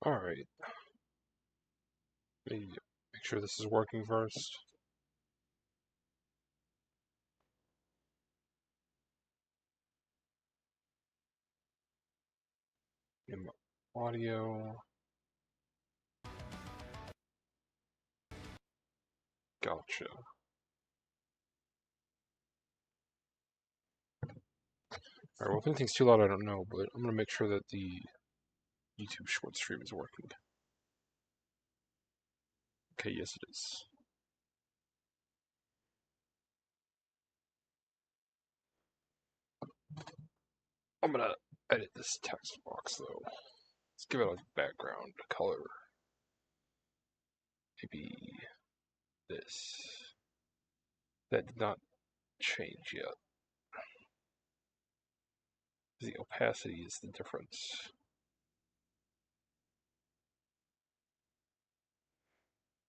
Alright, let me make sure this is working first. In my audio. Gotcha. Alright, well, if anything's too loud, I don't know, but I'm gonna make sure that the YouTube short stream is working. Okay, yes it is. I'm gonna edit this text box though. Let's give it a background color. Maybe this. That did not change yet. The opacity is the difference.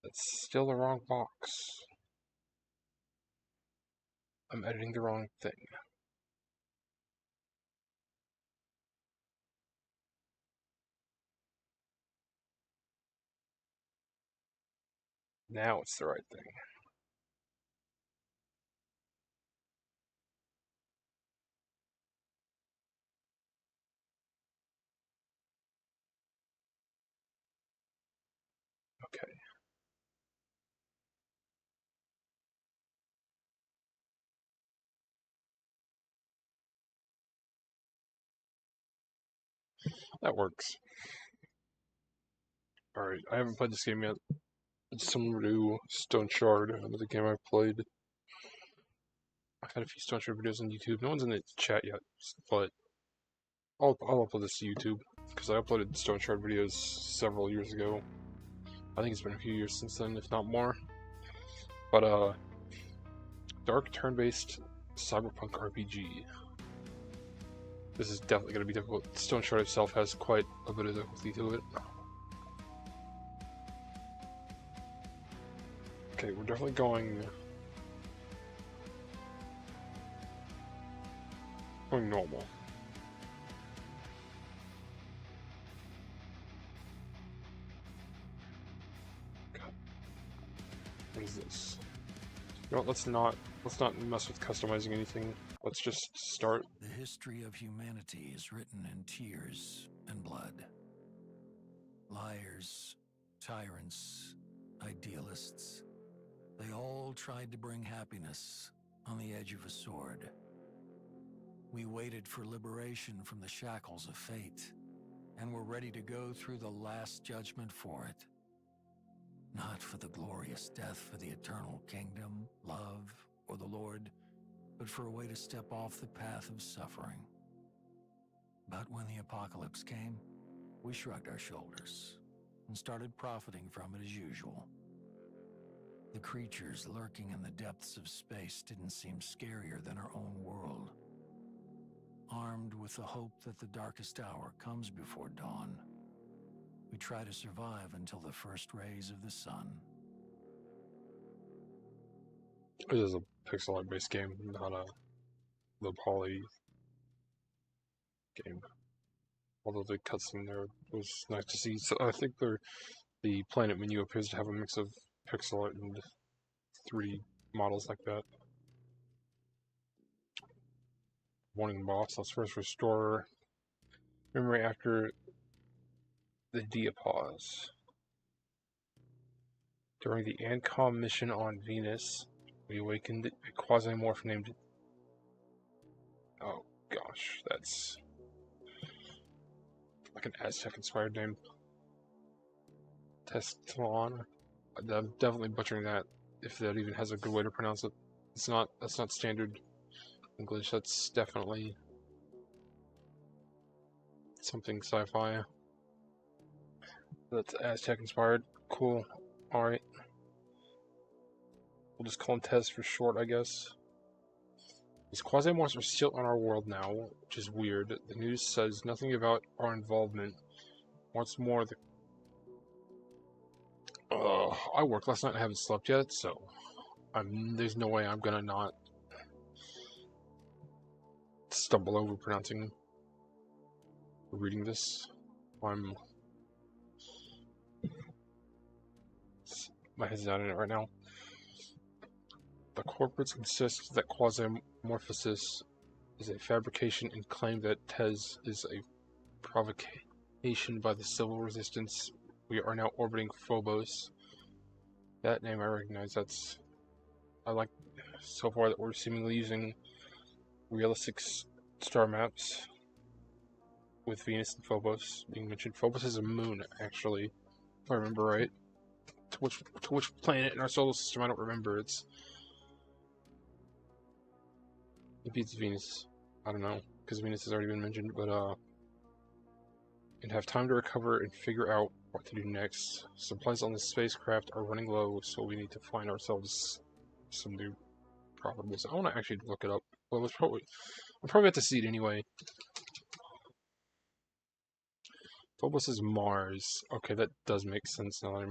That's still the wrong box. I'm editing the wrong thing. Now it's the right thing. Okay. That works. Alright, I haven't played this game yet. It's similar to Stone Shard, another game I've played. I've had a few Stone Shard videos on YouTube. No one's in the chat yet, but I'll upload this to YouTube, because I uploaded Stone Shard videos several years ago. I think it's been a few years since then, if not more. But, dark turn-based cyberpunk RPG. This is definitely going to be difficult. Stone Shard itself has quite a bit of difficulty to it. Okay, we're definitely going normal. God. What is this? You know what, let's not mess with customizing anything. Let's just start. The history of humanity is written in tears and blood. Liars, tyrants, idealists, they all tried to bring happiness on the edge of a sword. We waited for liberation from the shackles of fate, and were ready to go through the last judgment for it. Not for the glorious death for the eternal kingdom, love, or the Lord, but for a way to step off the path of suffering. But when the apocalypse came, we shrugged our shoulders and started profiting from it as usual. The creatures lurking in the depths of space didn't seem scarier than our own world. Armed with the hope that the darkest hour comes before dawn, we try to survive until the first rays of the sun. It is a pixel art based game, not a low poly game. Although the cutscene there was nice to see. So I think the planet menu appears to have a mix of pixel art and 3D models like that. Warning boss, let's first restore memory after the diapause. During the Ancom mission on Venus, we awakened a Quasimorph named... Oh gosh, that's like an Aztec-inspired name. Testalon. I'm definitely butchering that, if that even has a good way to pronounce it. That's not standard English, that's definitely something sci-fi. That's Aztec-inspired. Cool. Alright. We'll just call him Tez for short, I guess. These Quasimorphs are still on our world now, which is weird. The news says nothing about our involvement. What's more, I worked last night and I haven't slept yet, so there's no way I'm gonna not stumble over pronouncing or reading this. I'm My head's not in it right now. The corporates insist that Quasimorphosis is a fabrication and claim that Tez is a provocation by the civil resistance. We are now orbiting Phobos. That name I recognize. I like so far that we're seemingly using realistic star maps with Venus and Phobos being mentioned. Phobos is a moon, actually, if I remember right. To which planet in our solar system I don't remember. Maybe it's Venus. I don't know, because Venus has already been mentioned, but and have time to recover and figure out what to do next. Supplies on the spacecraft are running low, so we need to find ourselves some new probables. I want to actually look it up. Well, I'll probably have to see it anyway. Phobos is Mars. Okay, that does make sense now.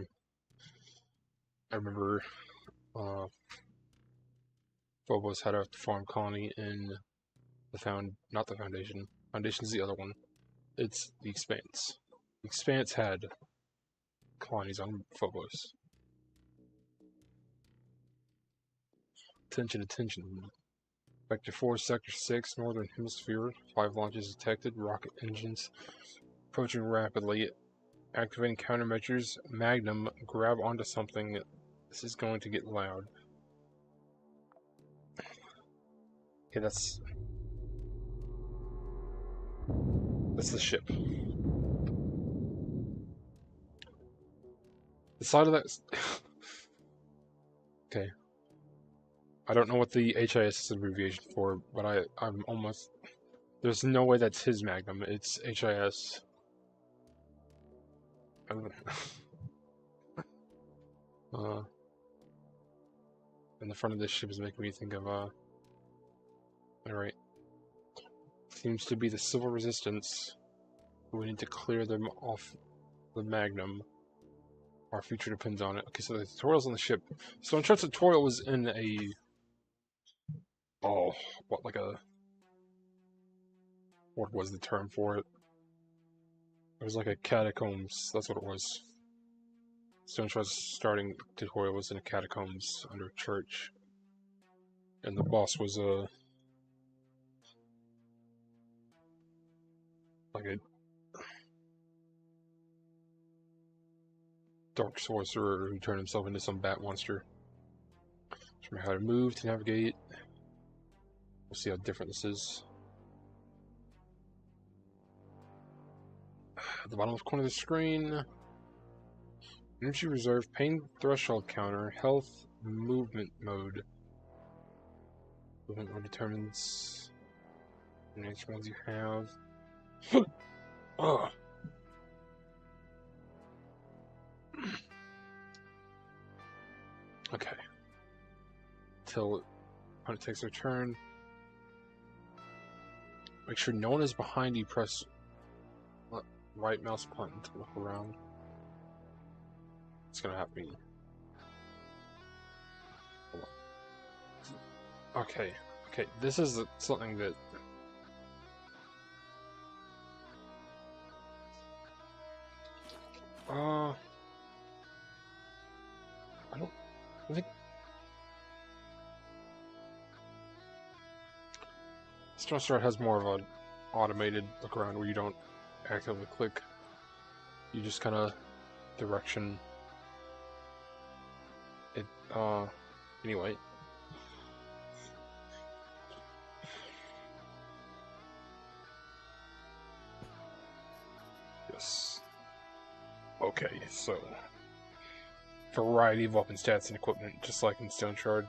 I remember Phobos had a farm colony in not the Foundation. Foundation's the other one. It's the Expanse. The Expanse had colonies on Phobos. Attention, attention. Vector 4, Sector 6, Northern Hemisphere. 5 launches detected. Rocket engines approaching rapidly. Activating countermeasures. Magnum, grab onto something. This is going to get loud. Okay, that's the ship. The side of that... Okay. I don't know what the HIS is abbreviation for, but I'm almost... There's no way that's his Magnum. It's HIS. And the front of this ship is making me think of, Alright. Seems to be the civil resistance. We need to clear them off the Magnum. Our future depends on it. Okay, so the tutorial's on the ship. So Uncharted tutorial was in a... Oh, what, like a... What was the term for it? It was like a catacombs. That's what it was. So Uncharted's starting tutorial was in a catacombs under a church. And the boss was like a dark sorcerer who turned himself into some bat monster. Show me how to move, to navigate. We'll see how different this is. At the bottom left corner of the screen, energy reserve, pain threshold counter, health, movement mode. Movement mode determines the next ones you have. Ugh. Okay. Till opponent takes their turn. Make sure no one is behind you. Press right mouse button to look around. It's gonna happen. Hold on. Okay. Okay. This is something that. I think Stone Start has more of an automated look around where you don't actively click. You just kind of direction it. Anyway. Yes. Okay, so variety of weapon stats and equipment, just like in Stone Shard.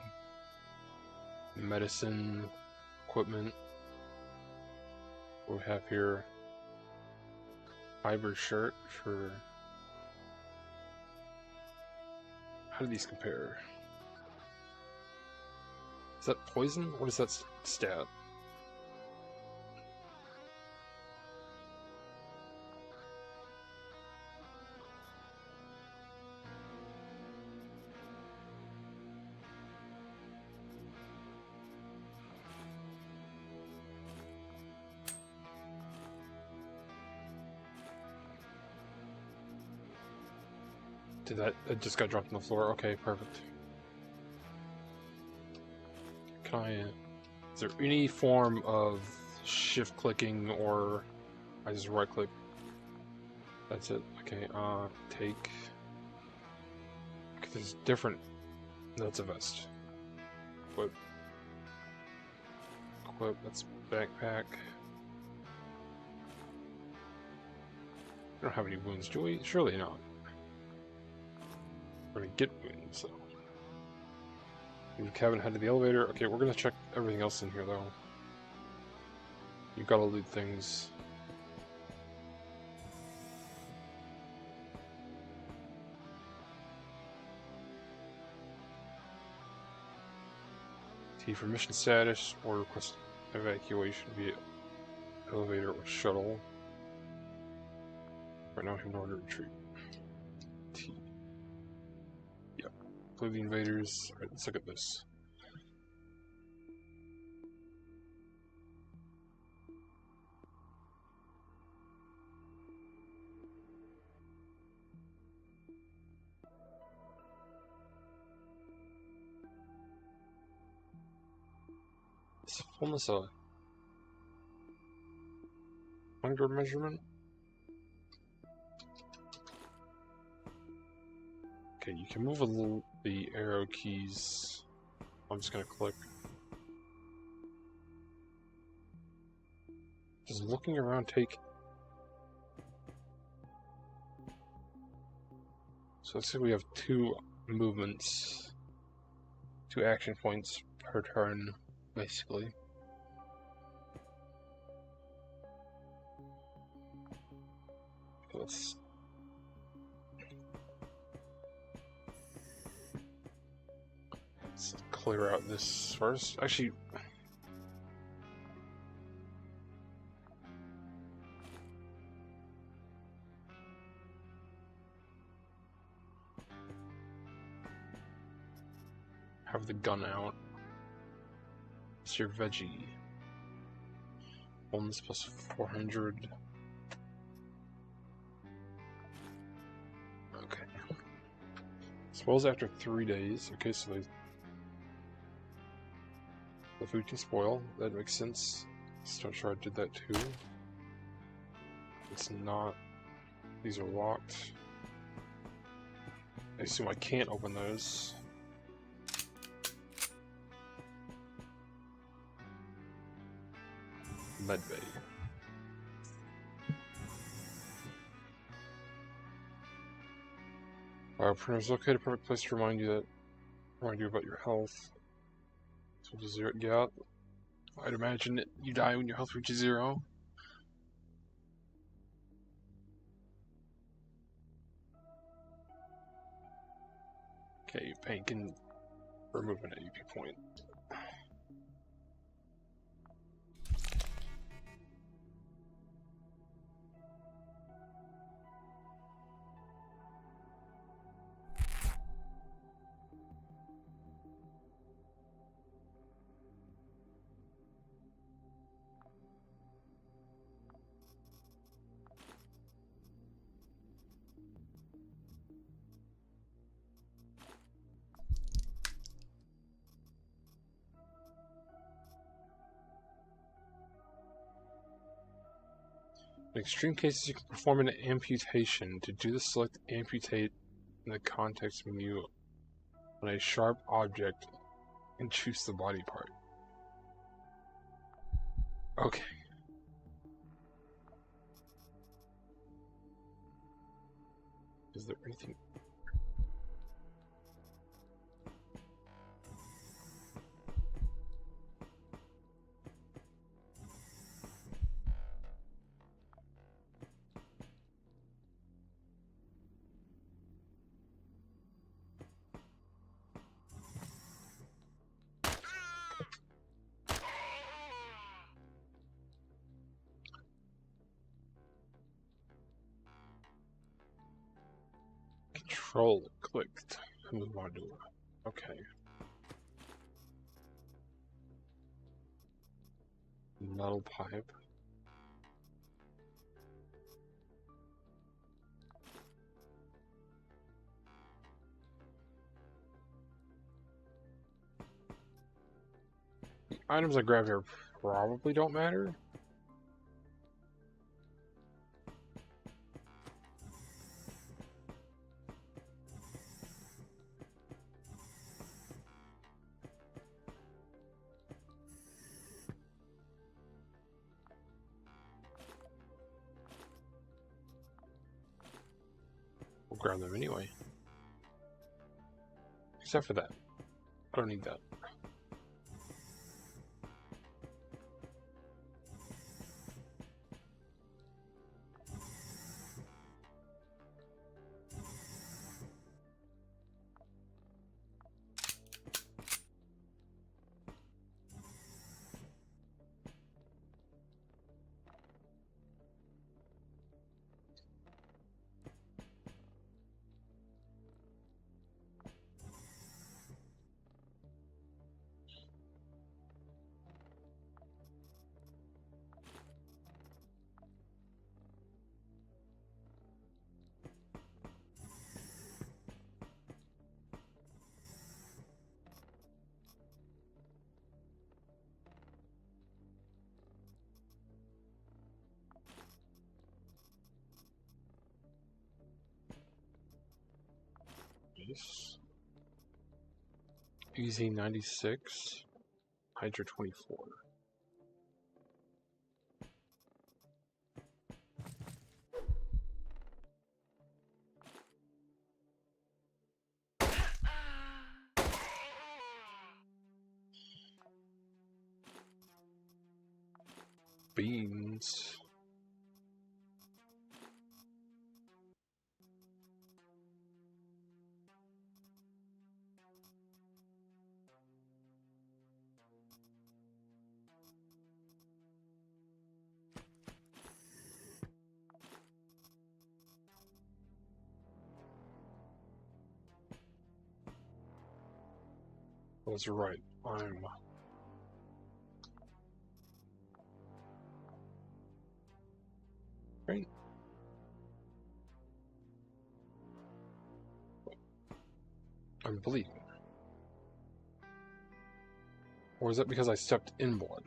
Medicine, equipment. What we have here, fiber shirt for. How do these compare? Is that poison? What is that stat? Did that? It just got dropped on the floor. Okay, perfect. Can I? Is there any form of shift clicking or I just right click? That's it. Okay. Take. Okay, there's different. That's a vest. Equip. Equip. That's backpack. We don't have any wounds, do we? Surely not. We're gonna get wounds, so. Leave the cabin, head to the elevator. Okay, we're gonna check everything else in here, though. You gotta loot things. T for mission status, or request evacuation via elevator or shuttle. Right now, I have no order to retreat. T. Yep. Clear the invaders. Alright, let's look at this. Is fullness a hunger measurement? Okay, you can move a little the arrow keys. I'm just gonna click. Does looking around take? So let's say we have 2 movements, 2 action points per turn, basically. Let's clear out this first. Actually, have the gun out. It's your veggie. Bones plus 400. Okay. Spoils after 3 days. Okay, so the food can spoil. That makes sense. Stone Shard did that too. It's not. These are locked. I assume I can't open those. Medbay. Printer's located, perfect place to remind you about your health. So to zero, yeah. I'd imagine that you die when your health reaches 0. Okay, paint can remove an AP point. In extreme cases, you can perform an amputation. To do this, select Amputate in the context menu on a sharp object and choose the body part. Okay. Is there anything? Control clicked. Move on to it. Okay. Metal pipe. Items I grab here probably don't matter. We'll grab them anyway. Except for that. I don't need that. Yes. Easy 96. Hydra 24. Beans. That's right. I'm right. I'm bleeding. Or is that because I stepped in blood?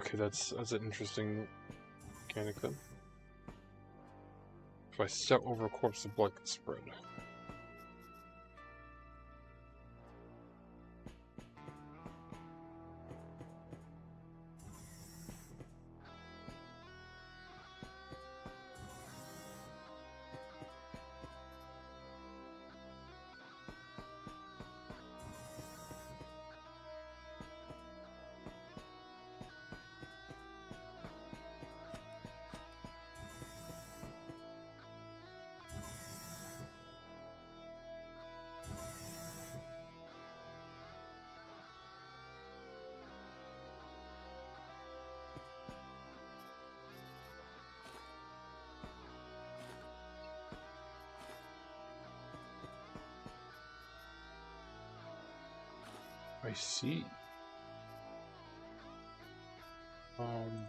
Okay, that's an interesting mechanic then. If I step over a corpse, the blood can spread. I see. Um,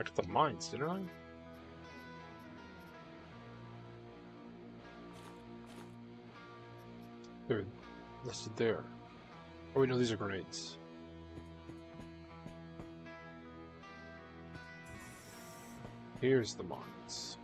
back to the mines, didn't I? They're listed there. Oh wait, no, these are grenades. Here's the mines.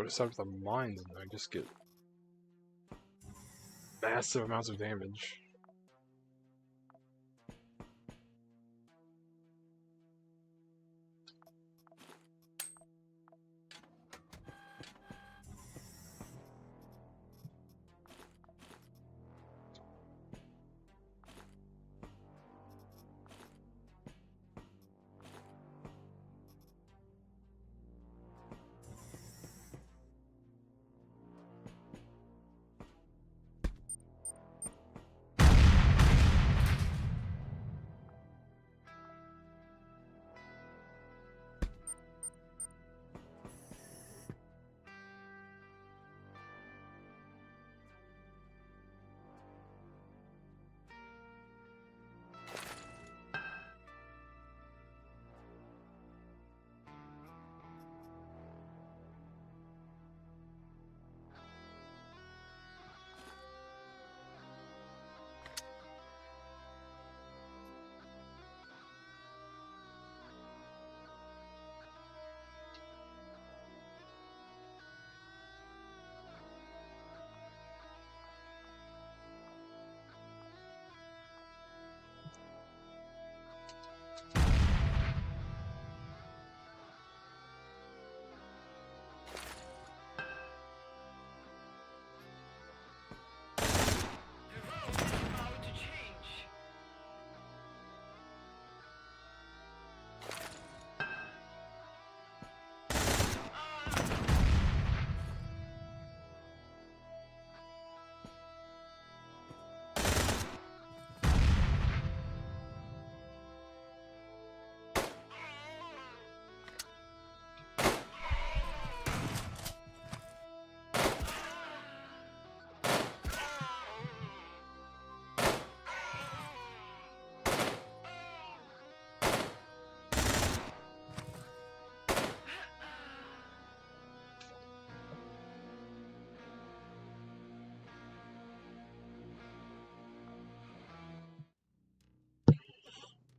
aside with a mine, then I just get massive amounts of damage.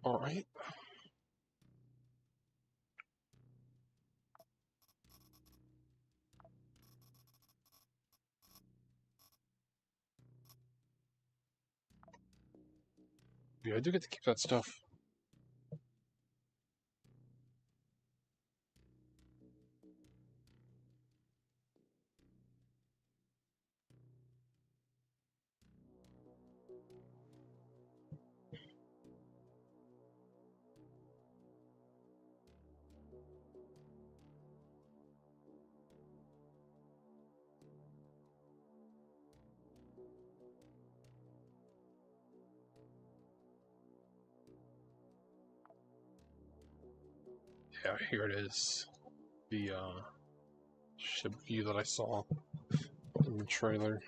Alright. Yeah, I do get to keep that stuff. Yeah, here it is. The ship view that I saw in the trailer.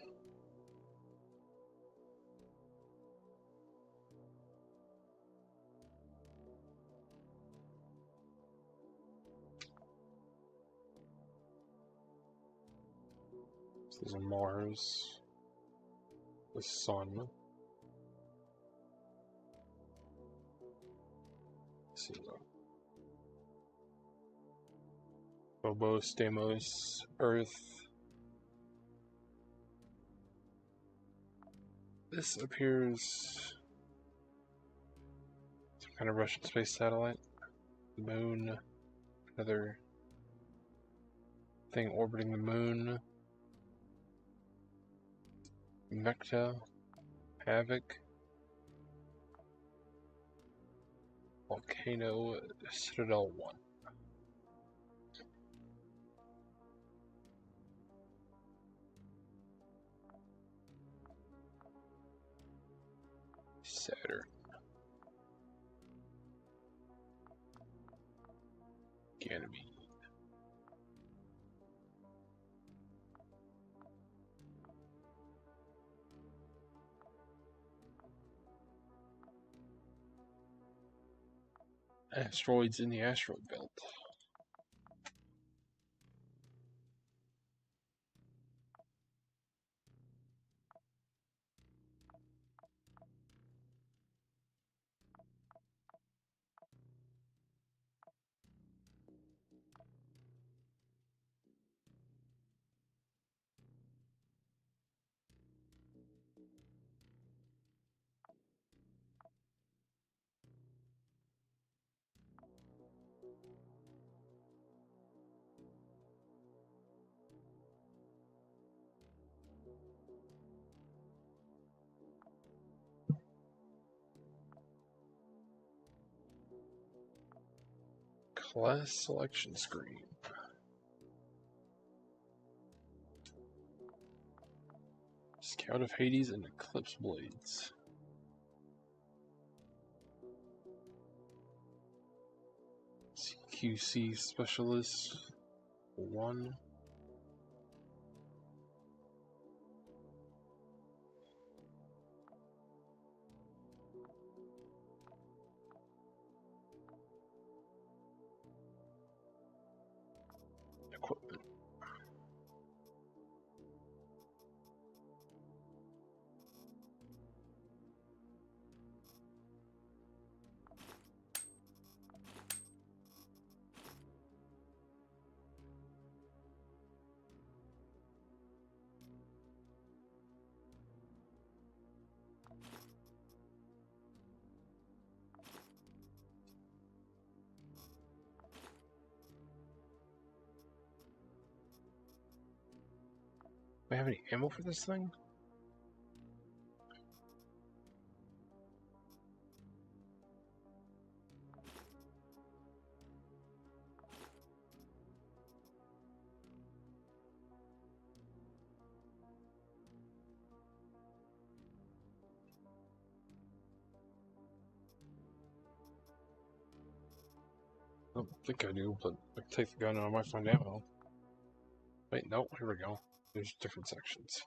This is Mars. The sun. This is Phobos, Deimos, Earth. This appears some kind of Russian space satellite. The moon. Another thing orbiting the moon. Mecta. Havoc. Volcano. Citadel 1. Saturn. Ganymede. Asteroids in the asteroid belt. Class selection screen. Scout of Hades and Eclipse Blades. CQC Specialist 1. Equipment. Do I have any ammo for this thing? I don't think I do, but I can take the gun and I might find ammo. Wait, no, here we go. There's different sections.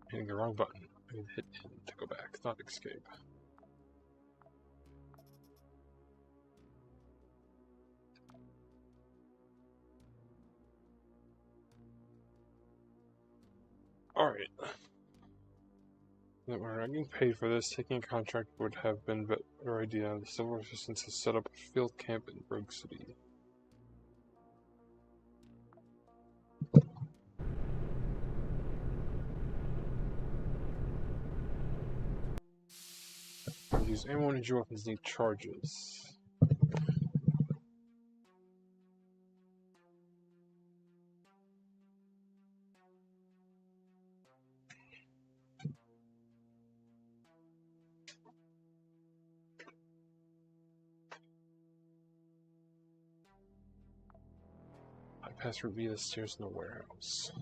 Hitting the wrong button. I can hit N to go back, not escape. Alright. That we're not getting paid for this, taking a contract would have been a better idea. The Civil Resistance has set up a field camp in Rogue City. Use ammo and your weapons need charges. I pass through via the stairs in the warehouse.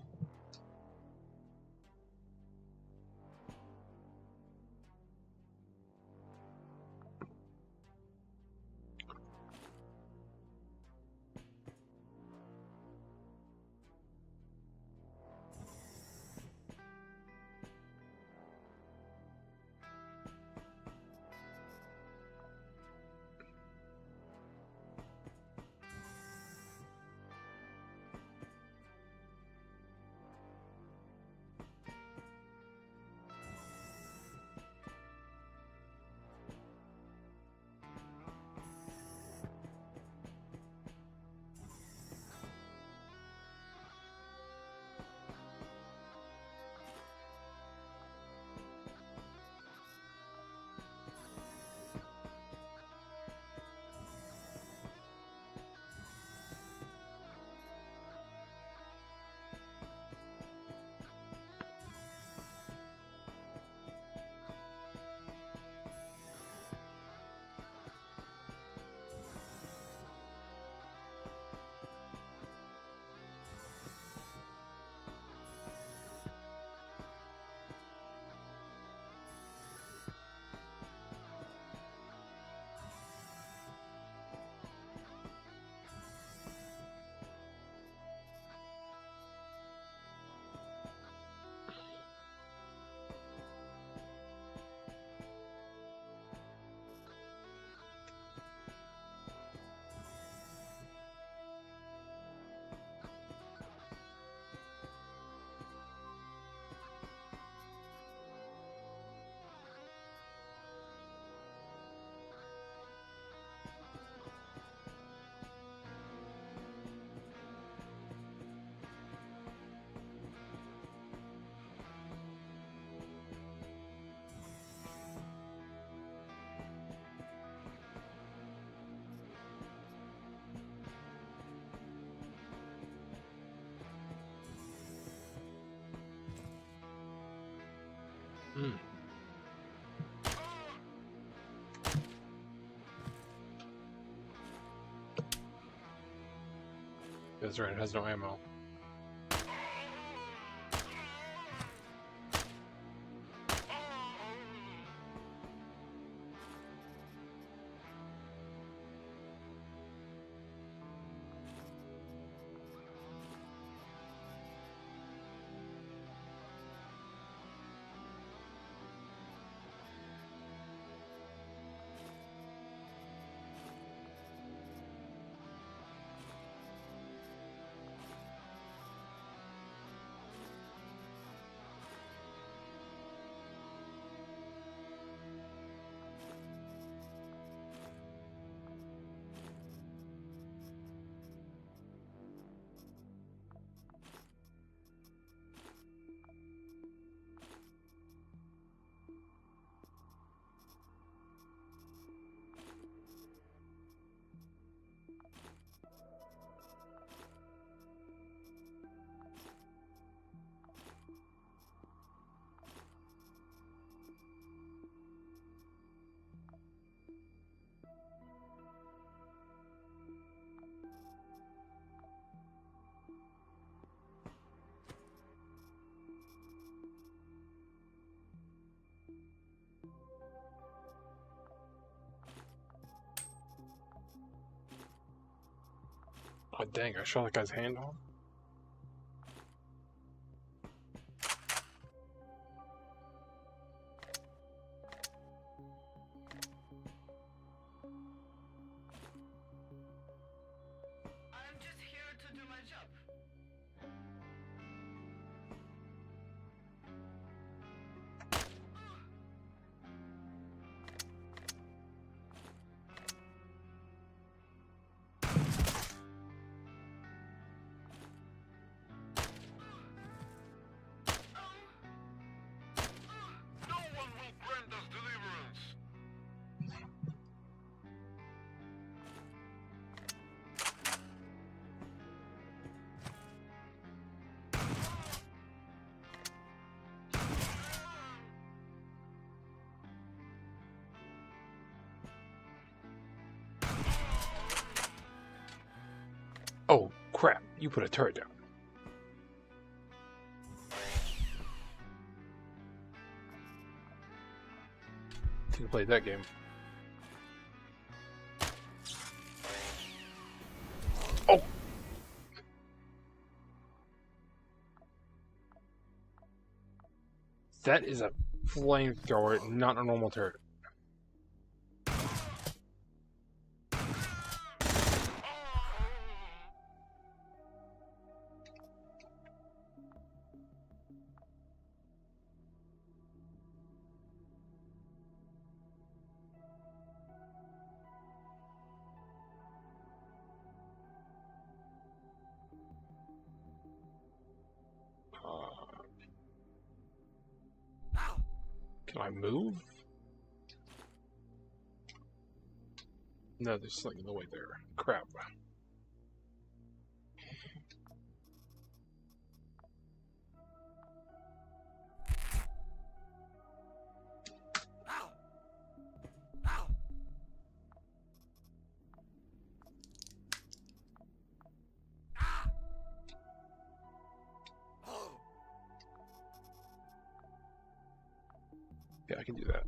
That's right, it has no ammo. Oh dang, I shot that guy's hand off? I'm just here to do my job. No one will grant us deliverance. Oh crap, you put a turret down. You played that game. Oh! That is a flamethrower, not a normal turret. Can I move? No, there's something in the way there. Crap. Yeah, I can do that.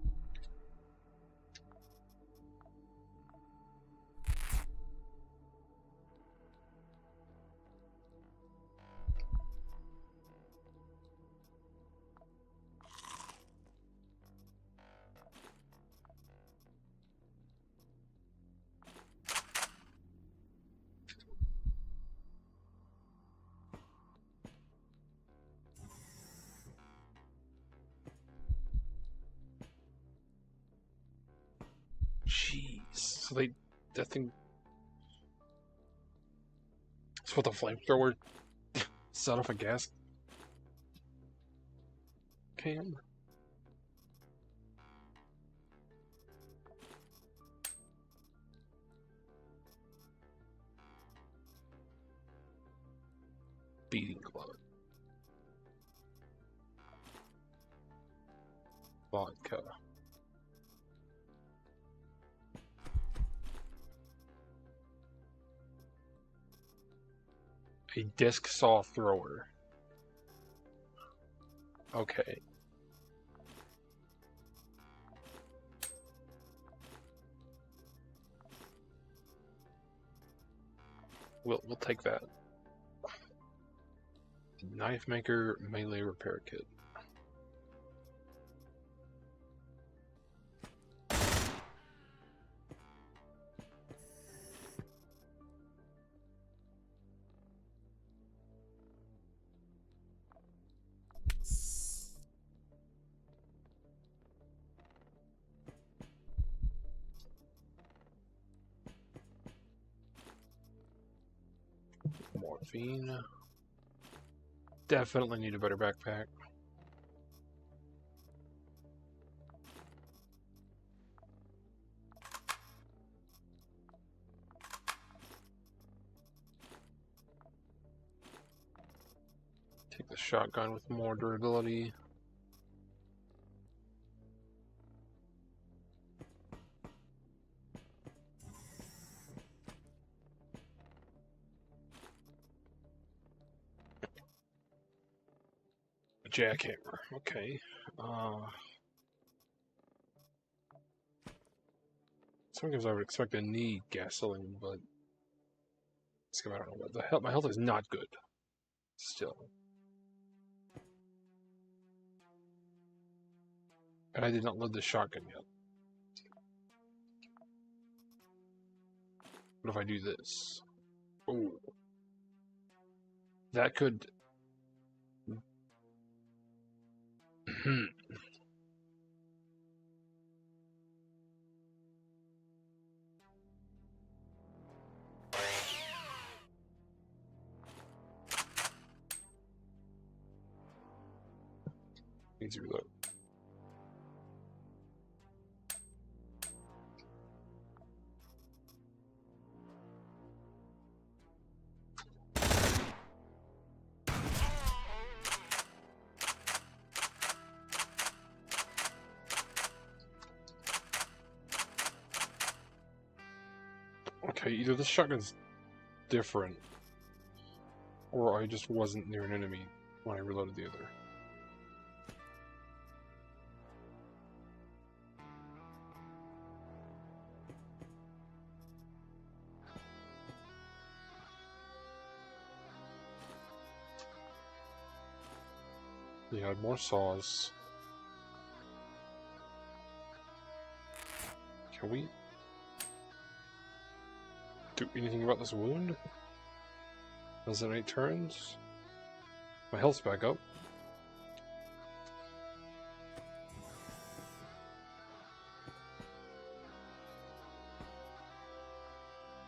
Jeez. So that thing... That's what the flamethrower set off a gas can? Beating club. Vodka. A disc saw thrower. Okay. We'll take that. Knife maker melee repair kit. Morphine. Definitely need a better backpack. Take the shotgun with more durability. A jackhammer. Okay. Sometimes I would expect to need gasoline, but I don't know what the hell. My health is not good. Still. And I did not load the shotgun yet. What if I do this? Ooh. That could... Easy reload. Okay, either this shotgun's different, or I just wasn't near an enemy when I reloaded the other. Yeah, more saws. Can we do anything about this wound? Does it 8 turns? My health's back up.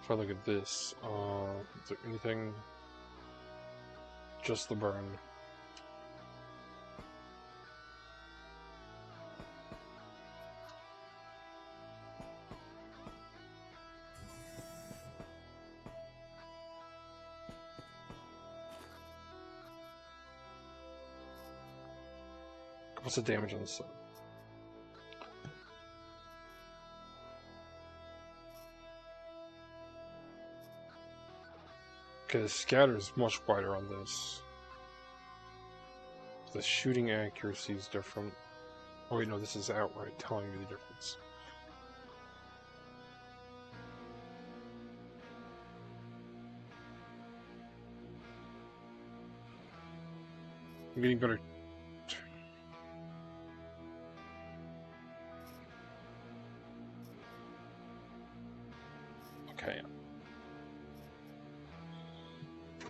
If I look at this, is there anything? Just the burn. What's the damage on this side? Okay, the scatter is much wider on this. The shooting accuracy is different. Oh wait, no, this is outright telling me the difference. I'm getting better. Okay.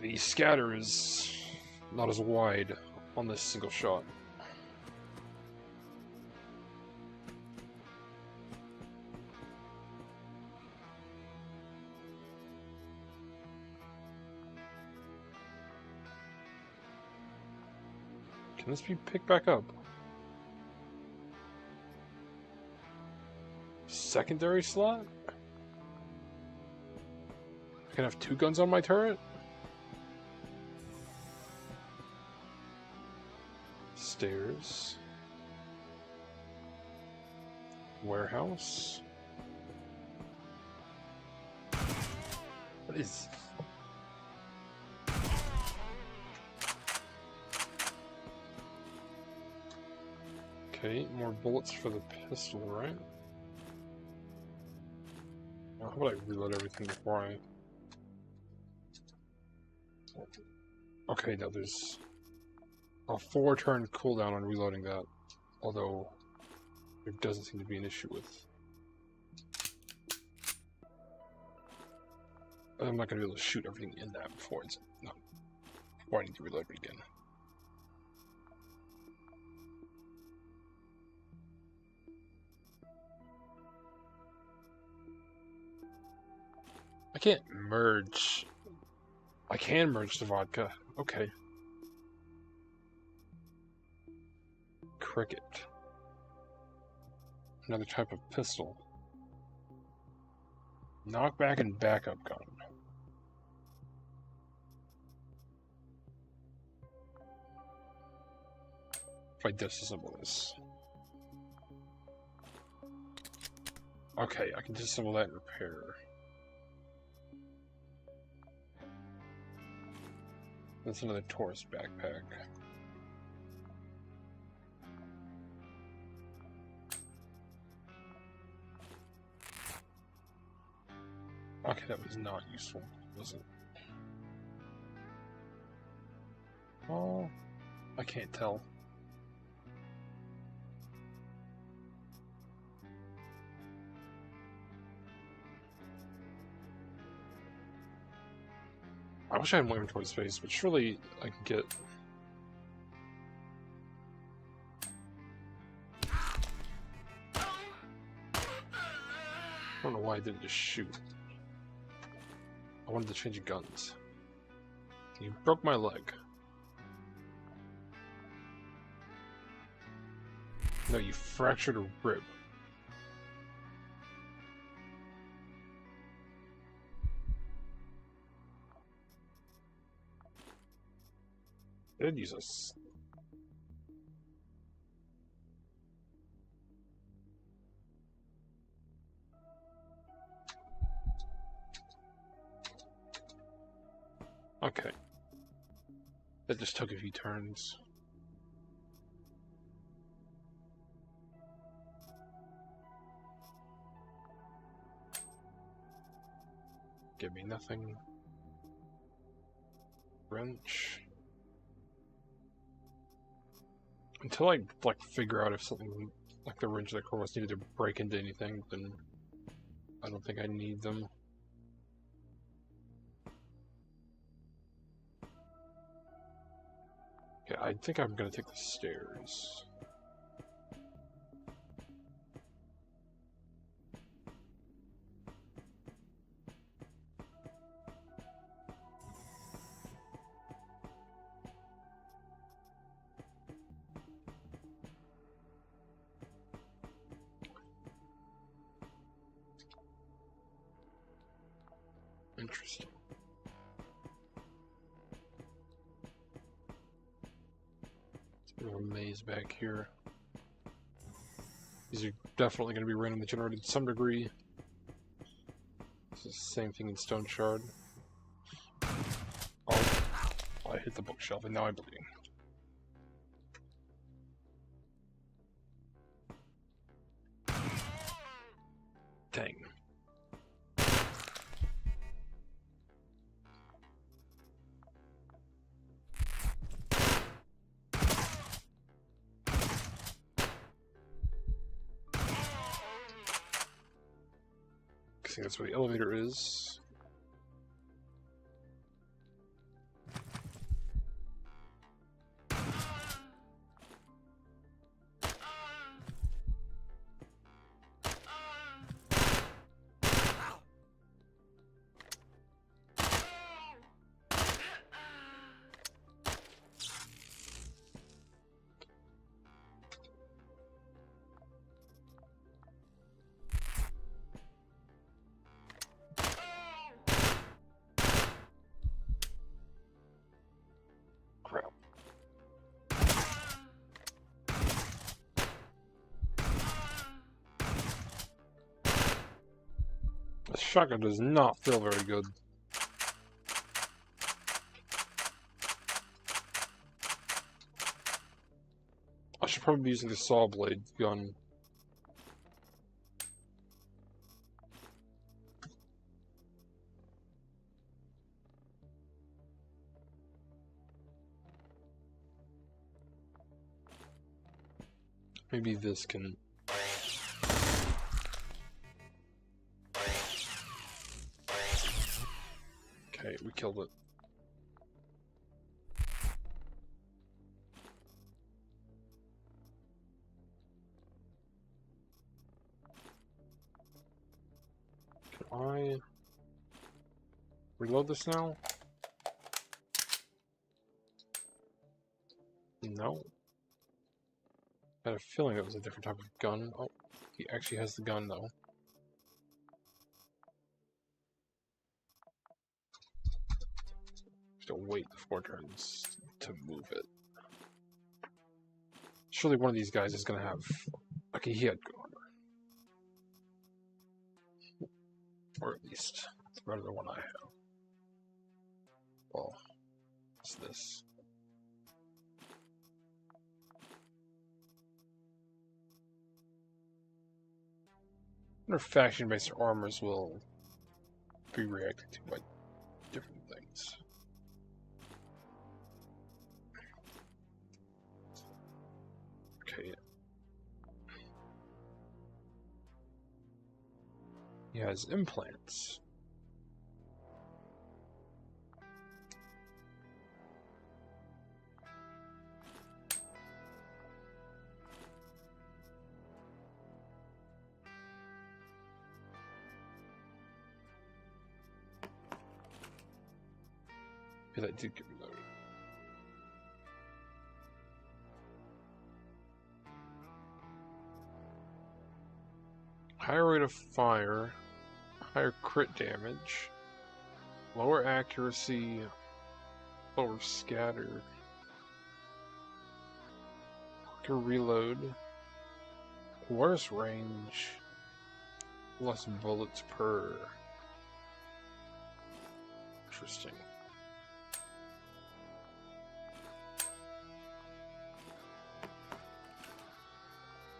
The scatter is not as wide on this single shot. Can this be picked back up? Secondary slot? I can have 2 guns on my turret? Stairs. Warehouse. What is... Okay, more bullets for the pistol, right? How about I reload everything before I... Okay, now there's a 4-turn cooldown on reloading that, although there doesn't seem to be an issue with... I'm not going to be able to shoot everything in that before it's... No. Before I need to reload it again. I can't merge... I can merge the vodka. Okay. Cricket. Another type of pistol. Knockback and backup gun. If I disassemble this. Okay, I can disassemble that and repair. That's another tourist backpack. Okay, that was not useful, was it? Oh, I can't tell. I wish I had more inventory space, but surely I can get... I don't know why I didn't just shoot. I wanted to change guns. You broke my leg. No, you fractured a rib. I did use this. Okay. That just took a few turns. Give me nothing. Wrench. Until I, like, figure out if something like the wrench or the core was needed to break into anything, then I don't think I need them. Okay, I think I'm gonna take the stairs. Interesting. A little maze back here. These are definitely going to be randomly generated to some degree. This is the same thing in Stone Shard. Oh, I hit the bookshelf and now I'm bleeding. Dang. I think that's where the elevator is. Crap. The shotgun does not feel very good. A should probably be using the saw blade gun. Maybe this can... Okay, we killed it. Can I reload this now? No. I had a feeling it was a different type of gun. Oh, he actually has the gun though. Just don't wait 4 turns to move it. Surely one of these guys is gonna have... Okay, he had good armor. Or at least, it's better than one I have. Well, what's this? I wonder if faction-based armors will be reacted to by different things. Okay. He has implants. Okay, that did get reloaded. Higher rate of fire, higher crit damage, lower accuracy, lower scatter, quicker reload, worse range, less bullets per. Interesting.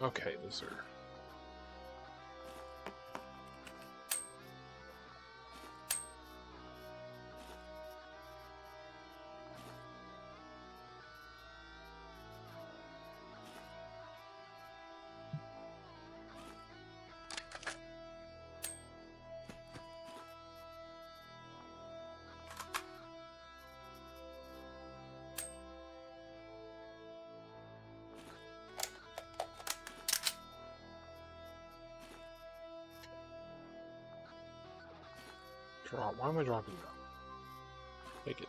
Okay, those are... Drop. Why am I dropping that? Take it.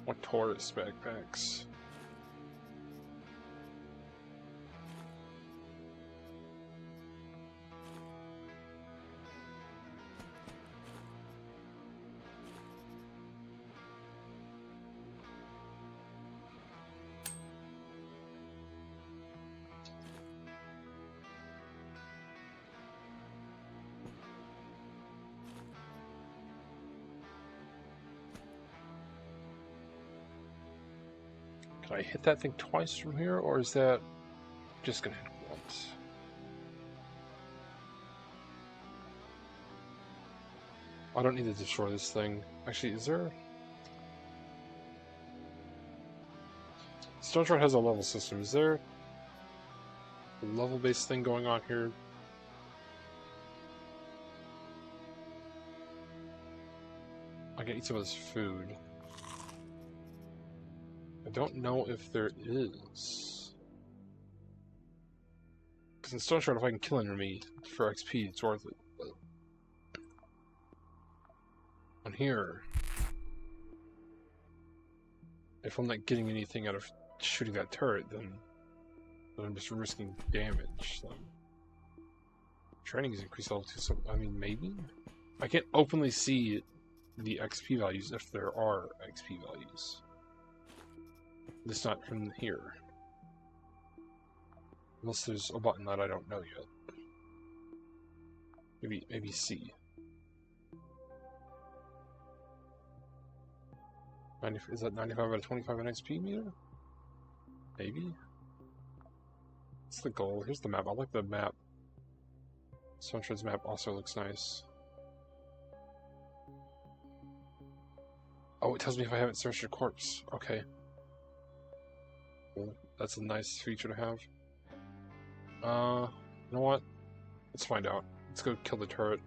What Taurus backpacks? Can I hit that thing twice from here, or is that just gonna hit once? I don't need to destroy this thing. Actually, is there... Stone Shard has a level system. Is there a level-based thing going on here? I can eat some of this food. I don't know if there is. Because in Stone Shard, if I can kill an enemy for XP, it's worth it. But on here, if I'm not getting anything out of shooting that turret, then I'm just risking damage. So. Training is increased level 2, so I mean, maybe? I can't openly see the XP values if there are XP values. It's not from here. Unless there's a button that I don't know yet. Maybe C. 90, is that 95 out of 25 an XP meter? Maybe? What's the goal? Here's the map. I like the map. Sunshred's map also looks nice. Oh, it tells me if I haven't searched your corpse. Okay. Cool. That's a nice feature to have. You know what? Let's find out. Let's go kill the turret.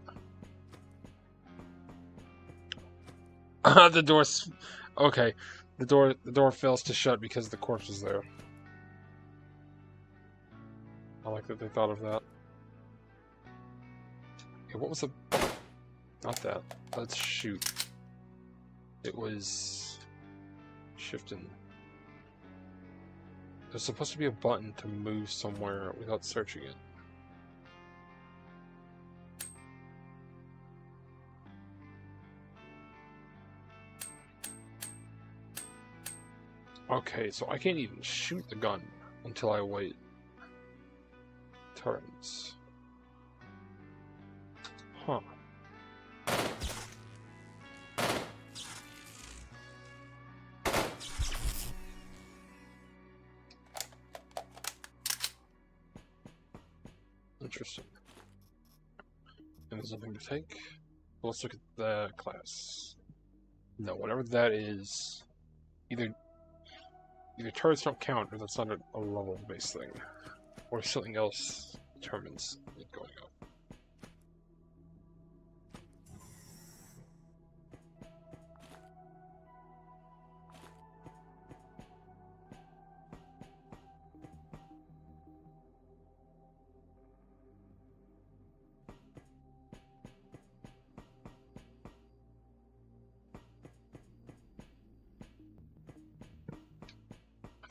The door's... Okay. The door fails to shut because the corpse is there. I like that they thought of that. Okay, what was the... Not that. Let's shoot. It was... Shifting. There's supposed to be a button to move somewhere without searching it. Okay, so I can't even shoot the gun until I wait. Turns. Huh. Interesting. And there's nothing to take. Let's look at the class. No, whatever that is, either turrets don't count, or that's not a level-based thing, or something else determines it going up.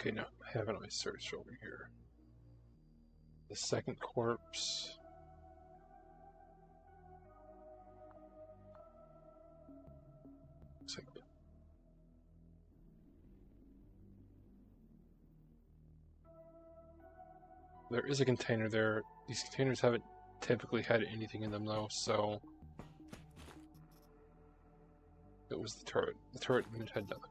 Okay, now haven't I searched over here? The second corpse. There is a container there. These containers haven't typically had anything in them though, so it was the turret. The turret had nothing.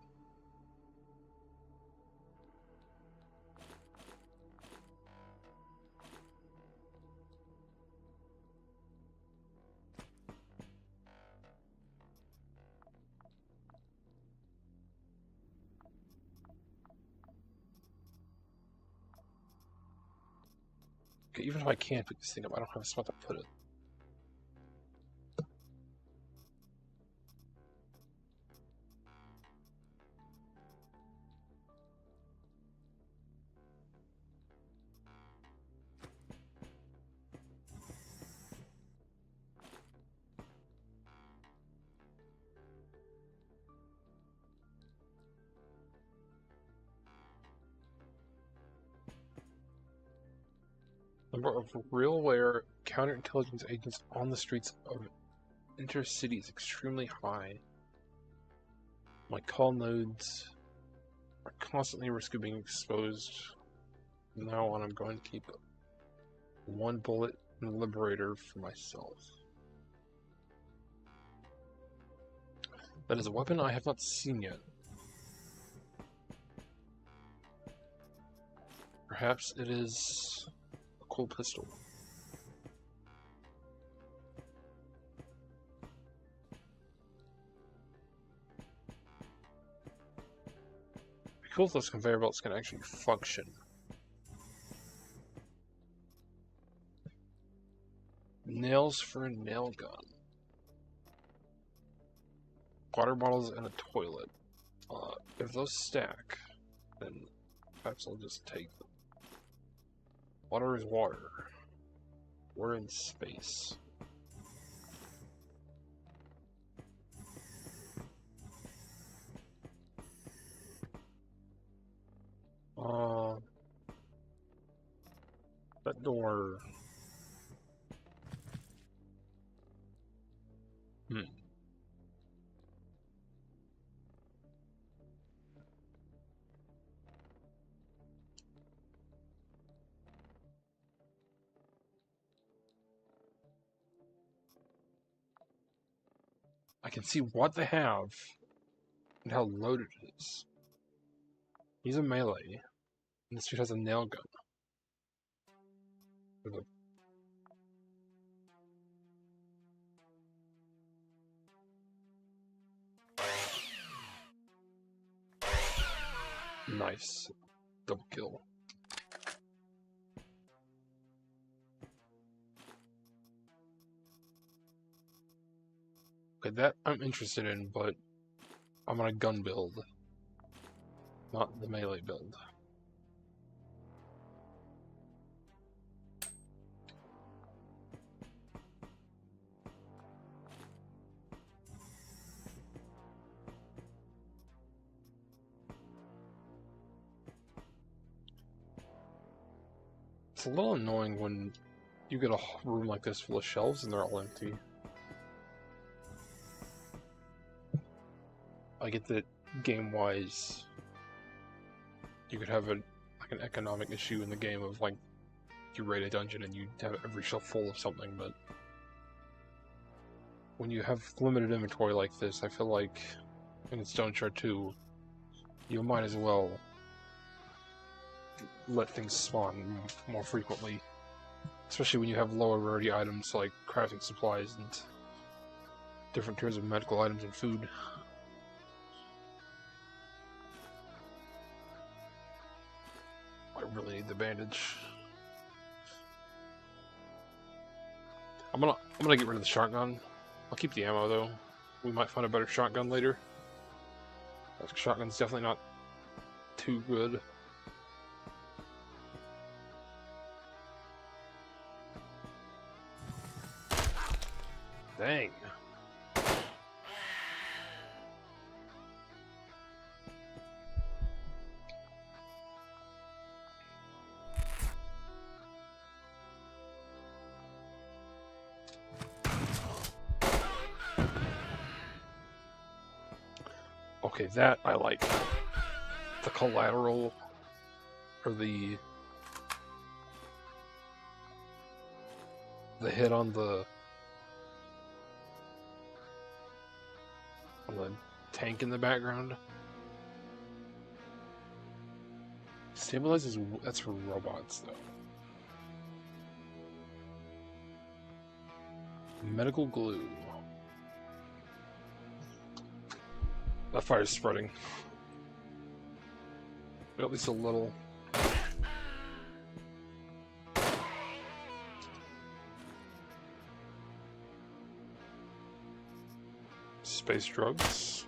Okay, even if I can pick this thing up, I don't have a spot to put it. Number of real-ware counterintelligence agents on the streets of intercity is extremely high. My call nodes are constantly at risk of being exposed. From now on, I'm going to keep one bullet and a liberator for myself. That is a weapon I have not seen yet. Perhaps it is a cool pistol. It'd be cool if those conveyor belts can actually function. Nails for a nail gun. Water bottles and a toilet. If those stack, then perhaps I'll just take them. Water is water. We're in space. That door. I can see what they have and how loaded it is. He's a melee, and this dude has a nail gun. With a nice double kill. Okay, that I'm interested in, but I'm on a gun build, not the melee build. It's a little annoying when you get a room like this full of shelves and they're all empty. I get that game-wise, you could have an economic issue in the game of like you raid a dungeon and you have every shelf full of something, but when you have limited inventory like this, I feel like in Stone Shard 2, you might as well let things spawn more frequently, especially when you have lower rarity items like crafting supplies and different tiers of medical items and food. I really need the bandage. I'm gonna get rid of the shotgun. I'll keep the ammo though. We might find a better shotgun later. That shotgun's definitely not too good. Dang. Okay, that I like. The collateral, or the hit on the tank in the background. Stabilizes, that's for robots though. Medical glue. That fire's spreading. But at least a little. Space drugs.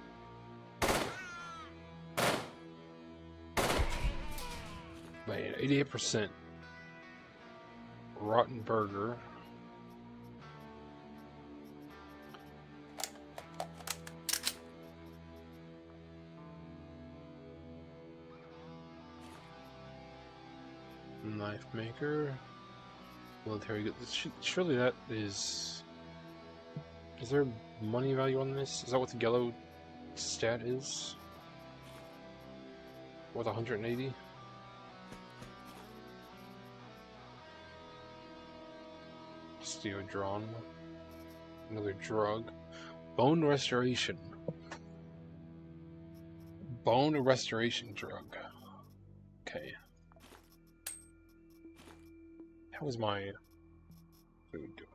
Man, 88%. Rotten burger. Knife maker. Military goods. Surely that is... Is there money value on this? Is that what the yellow stat is? With 180? Steodron. Another drug. Bone restoration. Bone restoration drug. Okay. How is my food doing?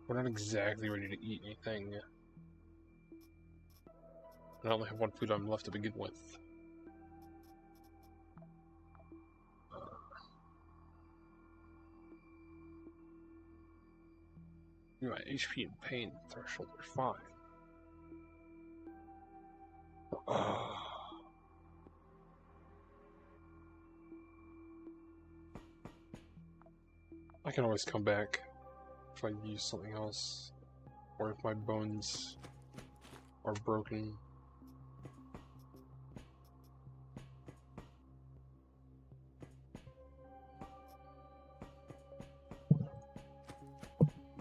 We're not exactly ready to eat anything. I only have one food item left to begin with. My HP and pain threshold are 5. I can always come back if I use something else, or if my bones are broken.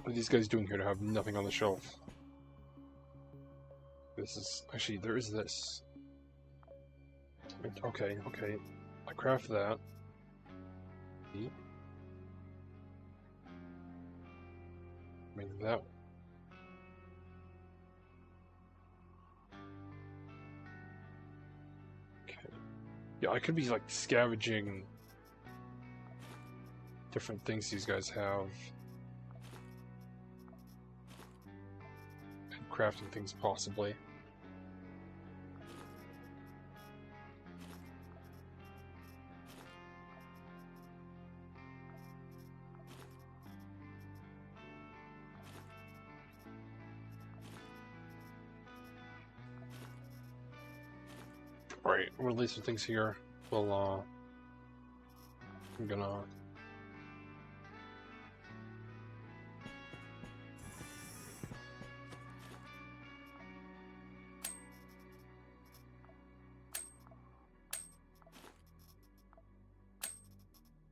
What are these guys doing here to have nothing on the shelf? This is... Actually, there is this. Okay, okay. I craft that. Make that. Yeah, I could be like scavenging different things these guys have. And crafting things possibly. Alright, we'll leave some things here. We'll, I'm gonna...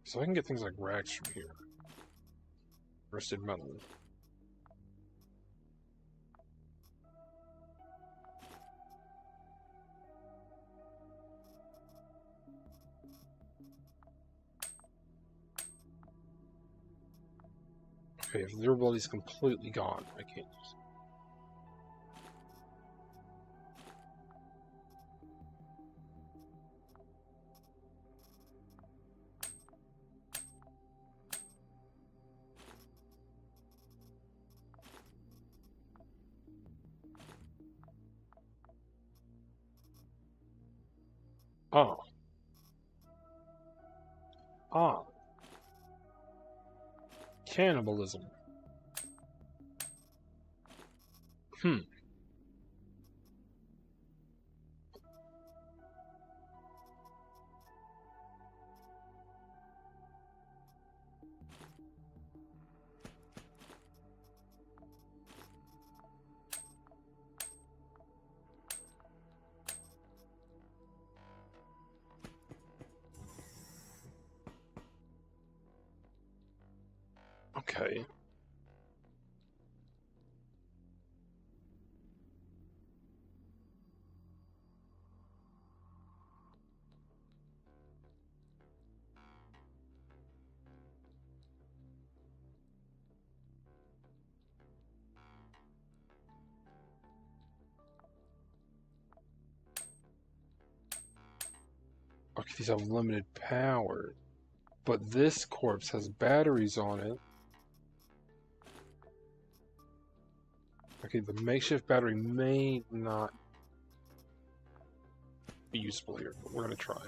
So I can get things like rags from here. Rusted metal. Okay, if the durability is completely gone, I can't use it. Oh. Ah. Cannibalism. Hmm. Okay. Okay, these have limited power. But this corpse has batteries on it. Okay, the makeshift battery may not be useful here, but we're gonna try.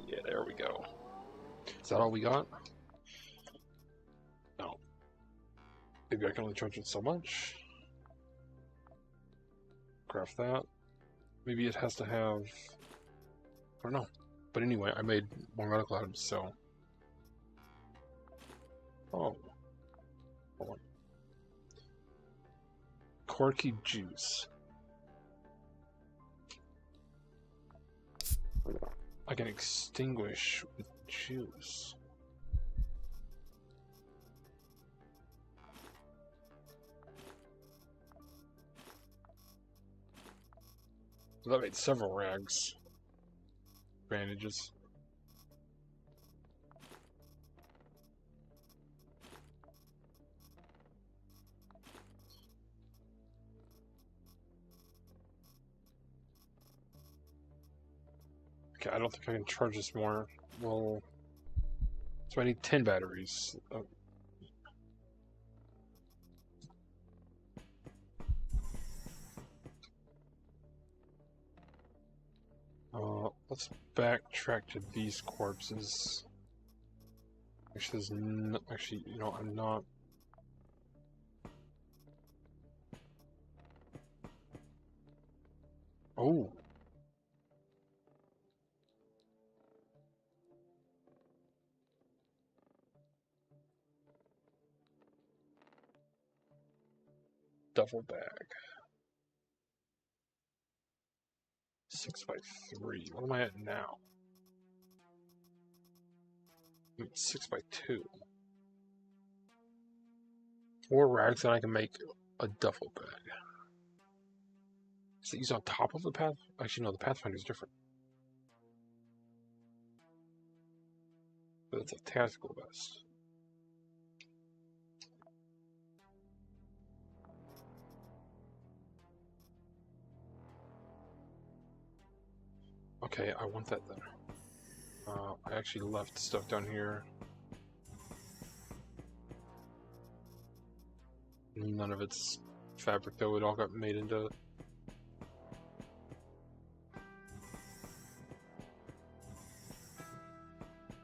Yeah, there we go. Is that all we got? No. Maybe I can only charge it so much. Craft that. Maybe it has to have... I don't know. But anyway, I made more medical items, so... Oh. Hold on. Corky juice. I can extinguish with juice. So that made several rags. Bandages. Okay, I don't think I can charge this more. Well, so I need 10 batteries. Let's backtrack to these corpses. Actually, there's no, actually, you know, I'm not. Oh. Duffel bag. 6x3. What am I at now? I'm at 6x2. 4 rags and I can make a duffel bag. Is it used on top of the path? Actually, no, the Pathfinder is different. But it's a tactical vest. Okay, I want that then. I actually left stuff down here. None of it's fabric though, it all got made into...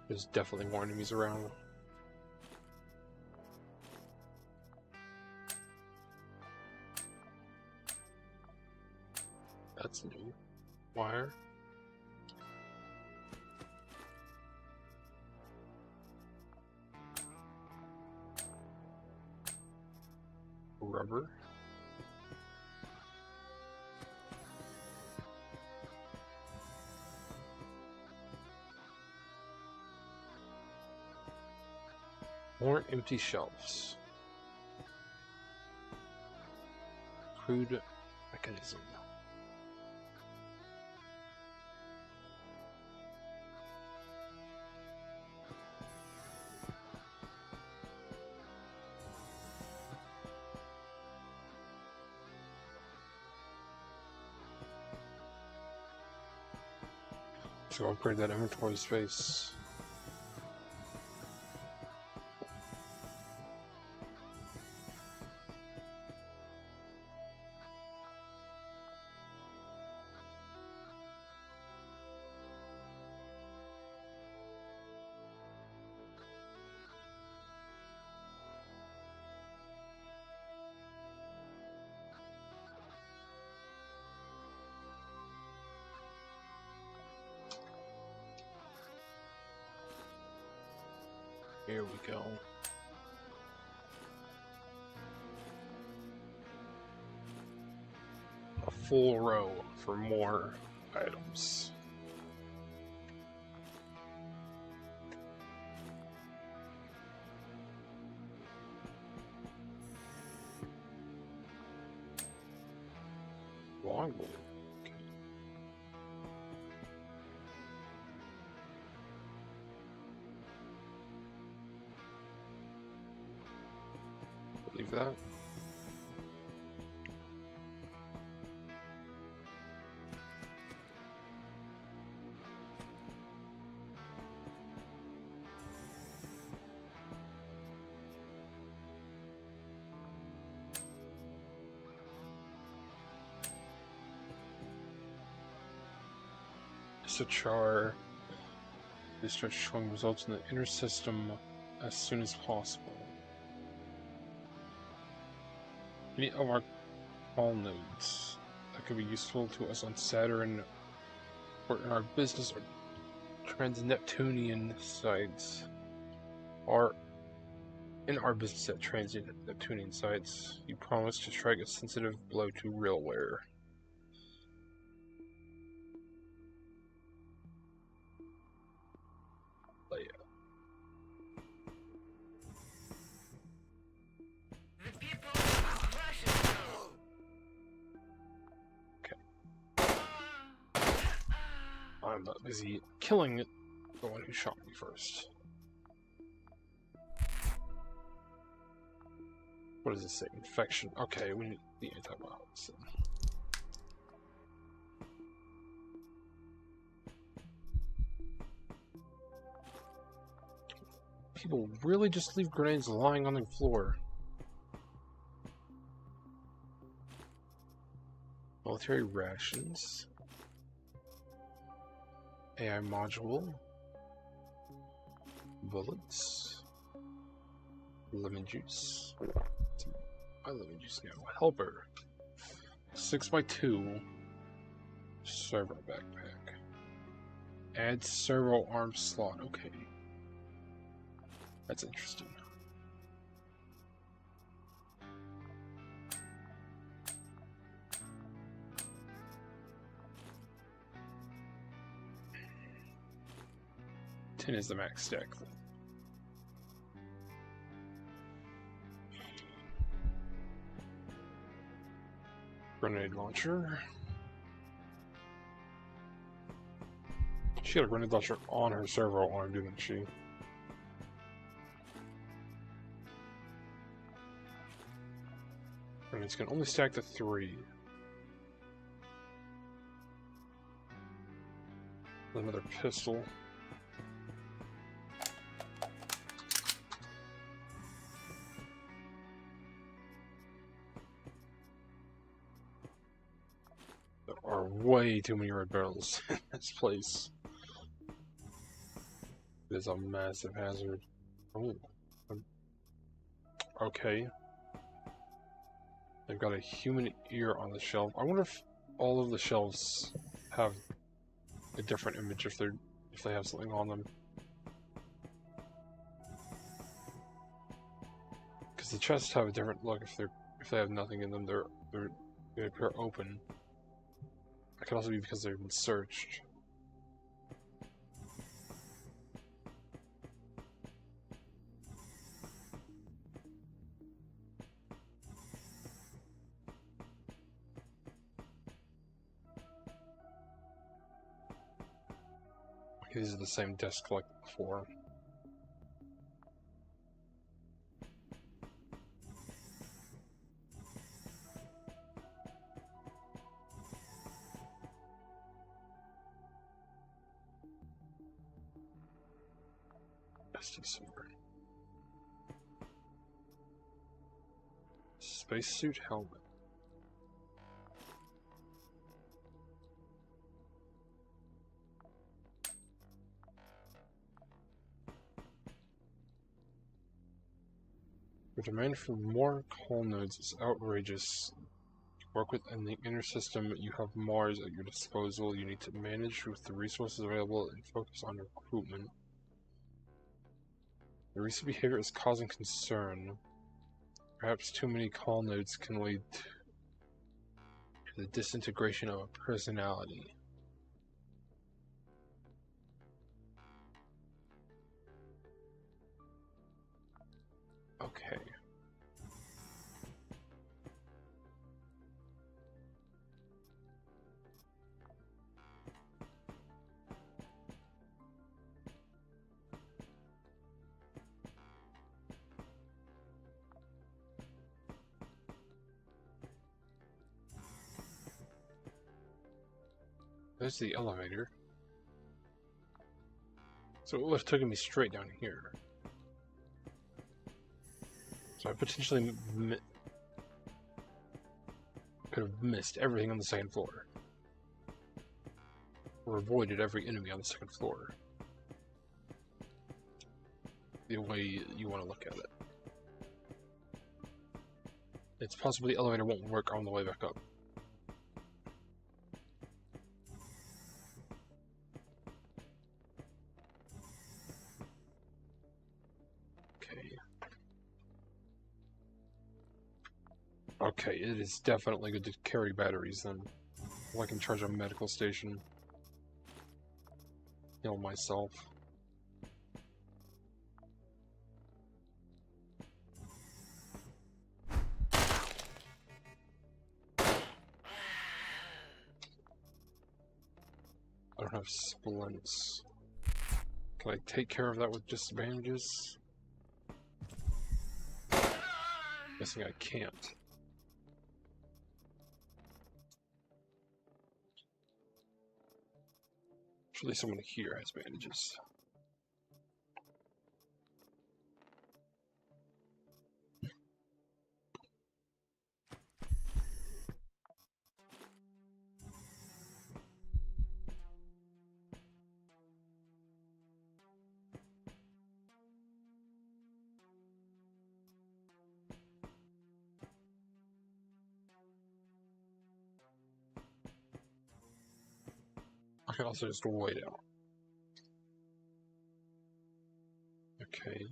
There's definitely more enemies around. That's new. Wire. Rubber. More empty shelves. Crude mechanism. To upgrade that inventory space. Here we go. A full row for more items. Longboard. Leave that. Char. This start showing results in the inner system as soon as possible. Any of our call nodes that could be useful to us on Saturn or in our business or trans-Neptunian sites are in our business at trans-Neptunian sites. You promise to strike a sensitive blow to railware. I'm not busy killing the one who shot me first. What does it say? Infection. Okay, we need the antibiotics then. People really just leave grenades lying on the floor. Military rations. AI module. Bullets. Lemon juice. My lemon juice now. Helper. 6x2. Servo backpack. Add servo arm slot. Okay. That's interesting. Ten is the max stack. Grenade launcher. She had a grenade launcher on her servo arm, didn't she? Grenades can only stack to 3. Another pistol. There are way too many red barrels in this place. It is a massive hazard. Oh. Okay. They've got a human ear on the shelf. I wonder if all of the shelves have a different image if they have something on them. Because the chests have a different look if they have nothing in them. They appear open. That could also be because they've been searched. These are the same discs like before. Spacesuit helmet. The demand for more call nodes is outrageous. Work within the inner system, you have Mars at your disposal. You need to manage with the resources available and focus on recruitment. The recent behavior is causing concern. Perhaps too many call nodes can lead to the disintegration of a personality. Okay. There's the elevator. So it would have taken me straight down here. So I potentially could have missed everything on the second floor. Or avoided every enemy on the second floor. The way you want to look at it. It's possible the elevator won't work on the way back up. Okay, it is definitely good to carry batteries then. Well, I can charge a medical station. Heal myself. I don't have splints. Can I take care of that with just bandages? Guessing I can't. Surely someone here has bandages. I can also just wait out. Okay.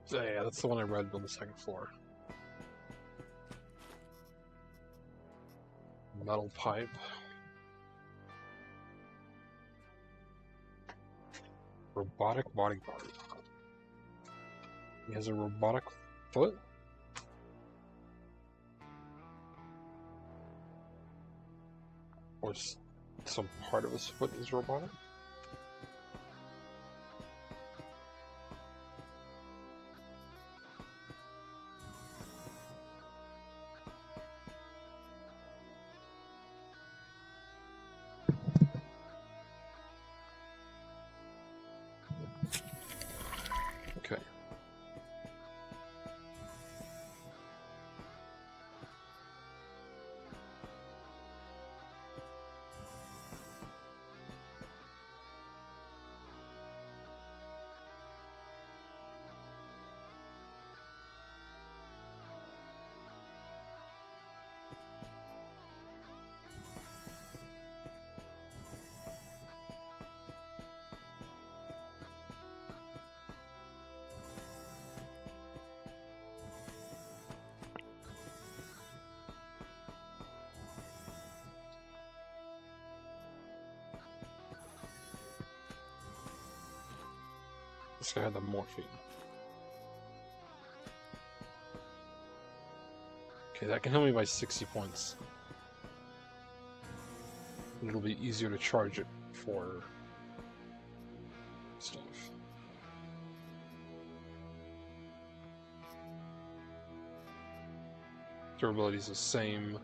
So yeah, that's the one I read on the second floor. Metal pipe. Robotic body part. He has a robotic foot? Or some part of his foot is robotic. Okay. This guy had the morphine. Okay, that can heal me by 60 points. And it'll be easier to charge it for stuff. Durability is the same.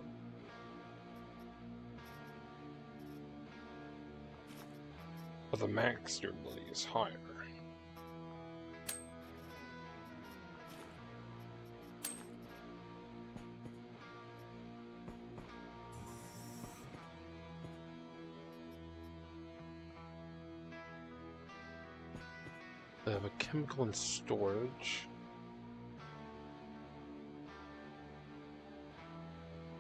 But the max durability is higher. They have a chemical in storage.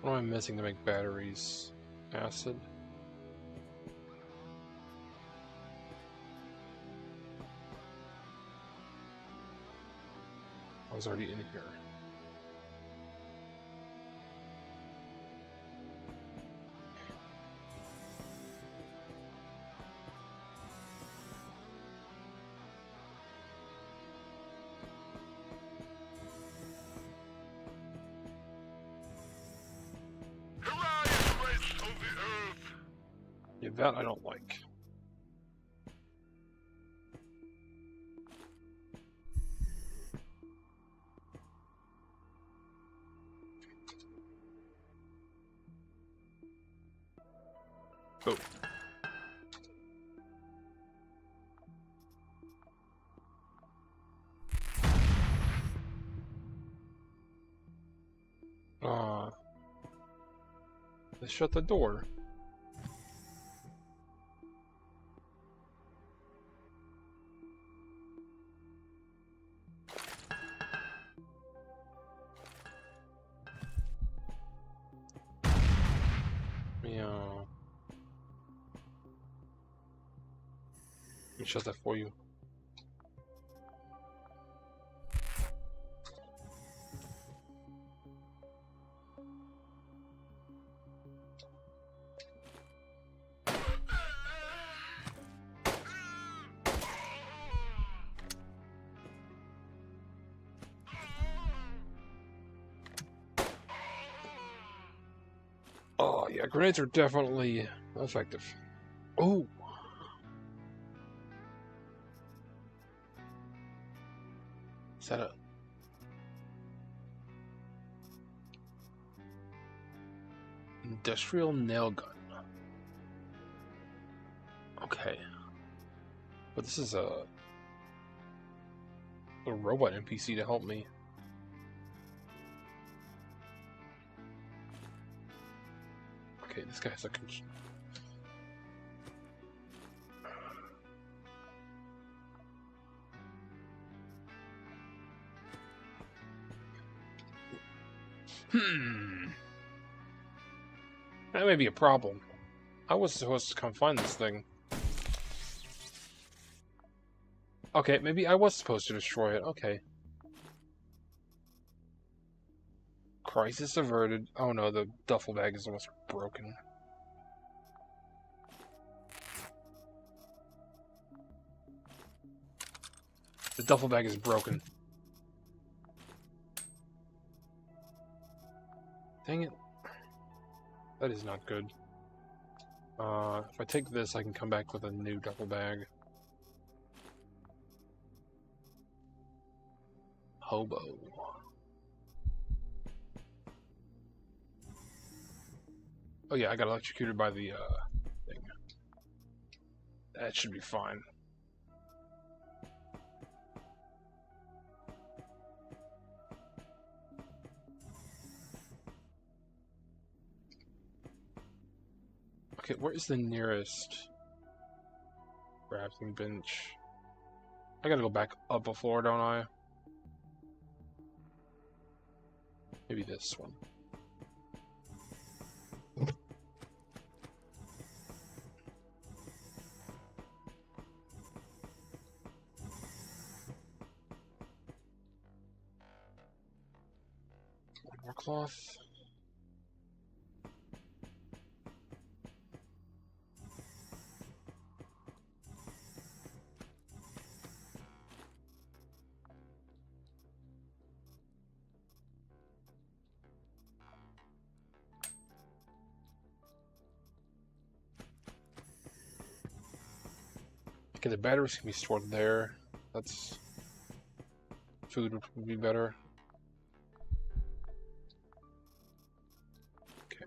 What am I missing to make batteries? Acid? I was already in here. Hurrah, you race of the earth! Yeah, that I don't like. Oh. They shut the door. Meow. Let me shut that for you. Oh, yeah, grenades are definitely effective. Oh! Is that a... Industrial nail gun. Okay. But this is a robot NPC to help me. Okay, this guy has a... That may be a problem. I was supposed to come find this thing. Okay, maybe I was supposed to destroy it. Okay. Crisis averted. Oh no, the duffel bag is almost broken. The duffel bag is broken. Dang it. That is not good. If I take this, I can come back with a new duffel bag. Hobo. Oh yeah, I got electrocuted by the thing. That should be fine. Okay, where is the nearest crafting bench? I gotta go back up a floor, don't I? Maybe this one. One more cloth. Okay, the batteries can be stored there. That's... Food would be better. Okay.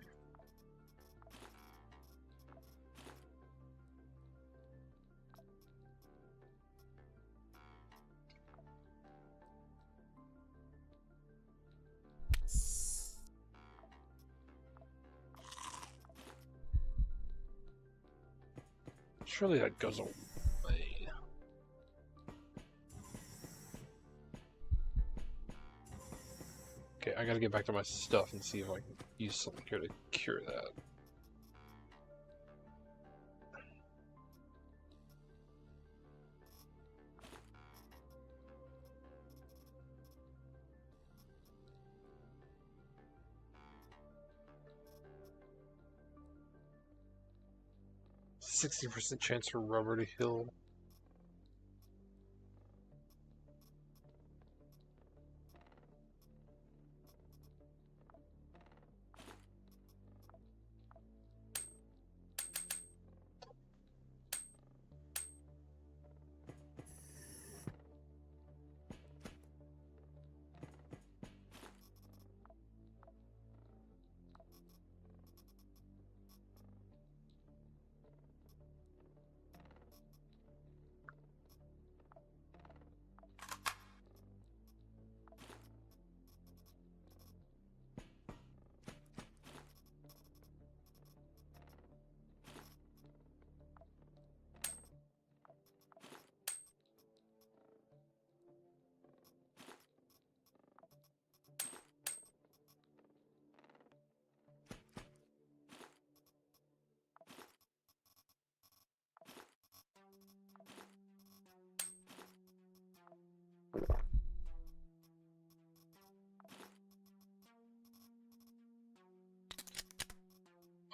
Surely that goes away. Okay, I gotta get back to my stuff and see if I can use something here to cure that. %60 chance for rubber to heal.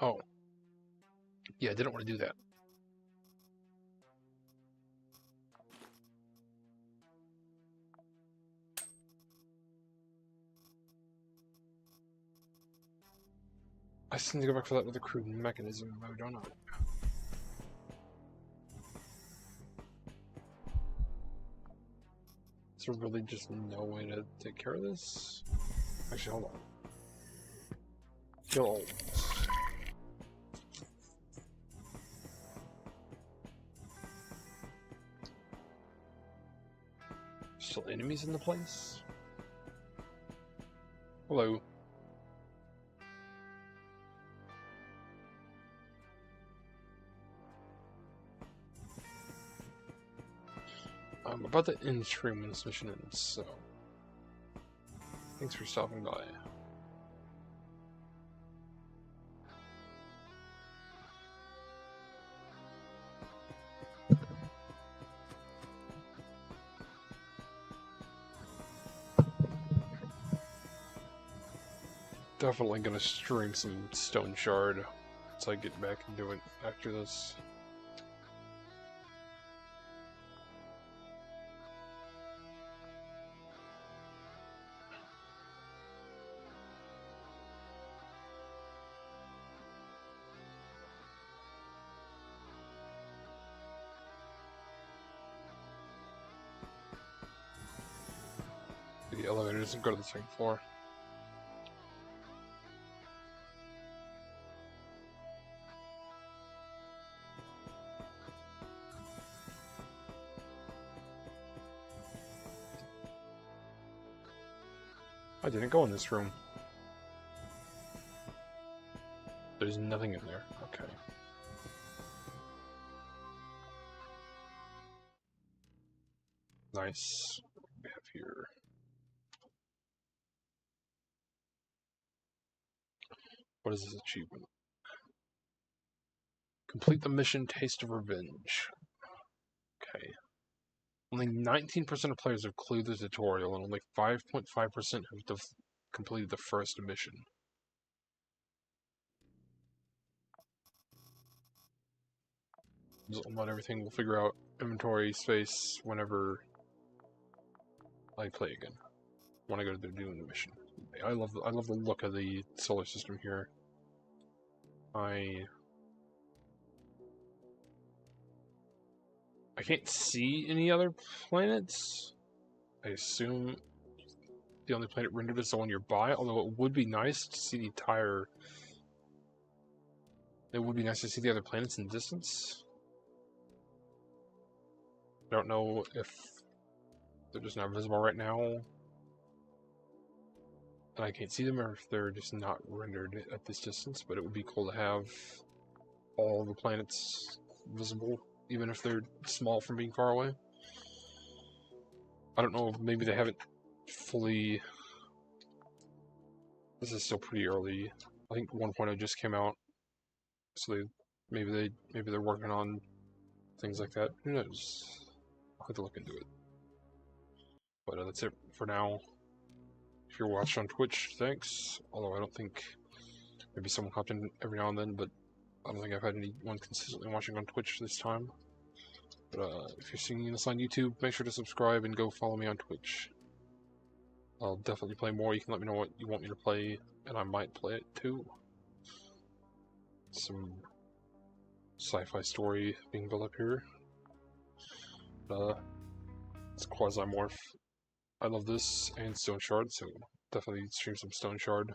Oh. Yeah, I didn't want to do that. I still need to go back for that other crude mechanism mode, don't I? Is there really just no way to take care of this? Actually, hold on. Kill all. Still enemies in the place? Hello. I'm about to end stream when this mission ends, so... Thanks for stopping by. Definitely gonna stream some Stone Shard once I get back and do it after this. the elevators and go to the second floor. I didn't go in this room. There's nothing in there. Okay. Nice. What do we have here? What is this achievement? Complete the mission Taste of Revenge. Okay. Only 19% of players have cleared the tutorial, and only 5.5% have completed the first mission. Not everything will figure out inventory space whenever I play again. When I go to doing the mission. I love the look of the solar system here. I can't see any other planets. I assume the only planet rendered is the one nearby, although it would be nice to see the entire... It would be nice to see the other planets in the distance. I don't know if they're just not visible right now, and I can't see them, or if they're just not rendered at this distance, but it would be cool to have all the planets visible, even if they're small from being far away. I don't know, maybe they haven't fully... This is still pretty early. I think 1.0 just came out, so maybe they're working on things like that. Who knows? I'll have to look into it. But that's it for now. If you're watching on Twitch, thanks. Although I don't think... Maybe someone hopped in every now and then, but I don't think I've had anyone consistently watching on Twitch this time. But if you're seeing this on YouTube, make sure to subscribe and go follow me on Twitch. I'll definitely play more. You can let me know what you want me to play, and I might play it too. Some sci-fi story being built up here. It's Quasimorph. I love this and Stone Shard, so definitely stream some Stone Shard.